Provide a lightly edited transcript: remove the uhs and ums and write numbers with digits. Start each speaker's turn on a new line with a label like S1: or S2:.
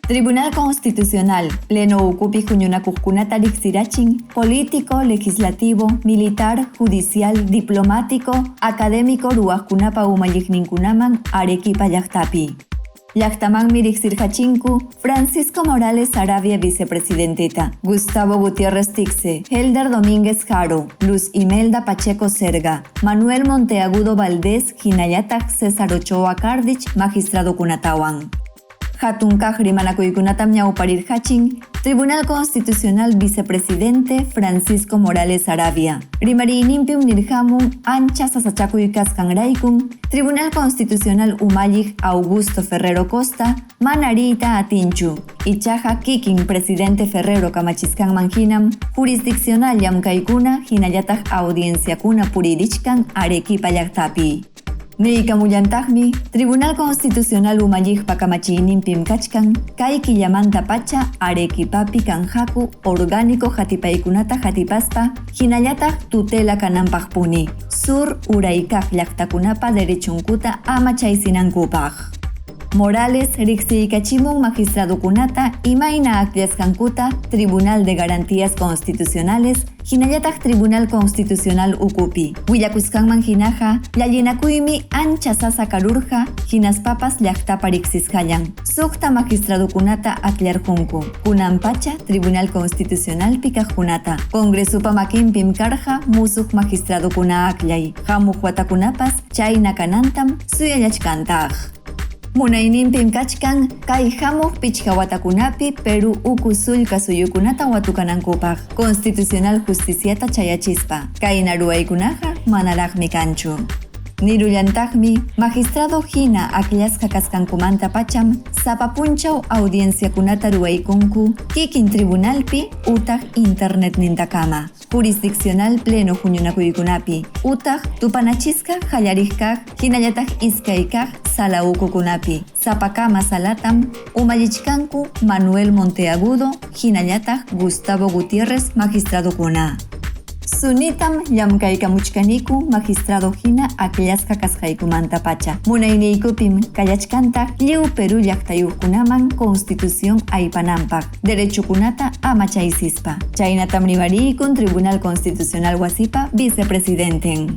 S1: Tribunal Constitucional, pleno ukupi huñunakukunata riksirachin, político, legislativo, militar, judicial, diplomático, académico ruwaqkunapa umalliqninkunaman Arequipa llaqtapi. Llaqtamanmi riksirqachinku Francisco Morales Saravia vicepresidenteta, Gustavo Gutiérrez Tixe, Helder Domínguez Jaro, Luz Imelda Pacheco Serga, Manuel Monteagudo Valdés, Hinayataq César Ochoa Cardich, magistrado kunatawan. Hatunkaj rimanakuykunatam ñawparirqachin Tribunal Constitucional Vicepresidente Francisco Morales Saravia. Rimariyninpim nirhamun ancha sasachakuy kasqanraykun Tribunal Constitucional umalliq Augusto Ferrero Costa manariyta atinchu. Ichaqa kikin Presidente Ferrero kamachisqanman hinam jurisdiccional llamkaykuna hinallataq audienciakuna puriririshkan Arequipa llaqtapi. Niykamullantajmi Tribunal Constitucional umalliqpa kamachiyninpim kachkan kay killamanta pacha Arequipapi kanhaku orgánico hatipaykunata hatipaspa hinallataq tutela kananpaqpuni sur uraykaq llaqtakunapa derechunkuta ama chaysinankupaq. Morales riqsiykachimun magistradokunata imayna akllashqankuta Tribunal de Garantías Constitucionales hinallataq Tribunal Constitucional ukupi. Willakusqanman hinaqa llallinakuymi ancha sasa karurqa hinaspapas llaqtapa riqsisqallan. Suqta magistradokunata aklarqunku. Kunanpacha Tribunal Constitucional pikaqkunata. Congresupa makinpim karqa musuq magistradokuna aklay. Hamuq watakunapas chayna kanantam suyallachkantaq. Munayninpim kachkan kay hamuq pichqa watakunapi Perú uku sullka suyukunata watukanankupaq Constitucional Justiciata chayachispa. Kayna ruwaykunaqa manaraqmi kanchu. Nirullantajmi magistrado hina akllashqa kasqankumanta pacham sapapunchaw audienciakunata ruwaykunku kikin tribunalpi utaq internet nintakama. Jurisdiccional pleno huñunakuykunapi utaq tupanachisqa qallarikaq hinallataq iskaykaq sala ukukunapi. Sapakama salatam umallichkanku Manuel Monteagudo hinallataq Gustavo Gutiérrez magistradokuna. Sunitam llamkaykamuchkaniku magistrado hina akllashqa kasqaykumanta pacha. Munayniykupim kallachkantaq lliw Perú llaqtayuqkunaman Constitución aypananpaq, derechukunata ama chaysispa. Chaynatam rimariykun Tribunal Constitucional wasipa vicepresidenten.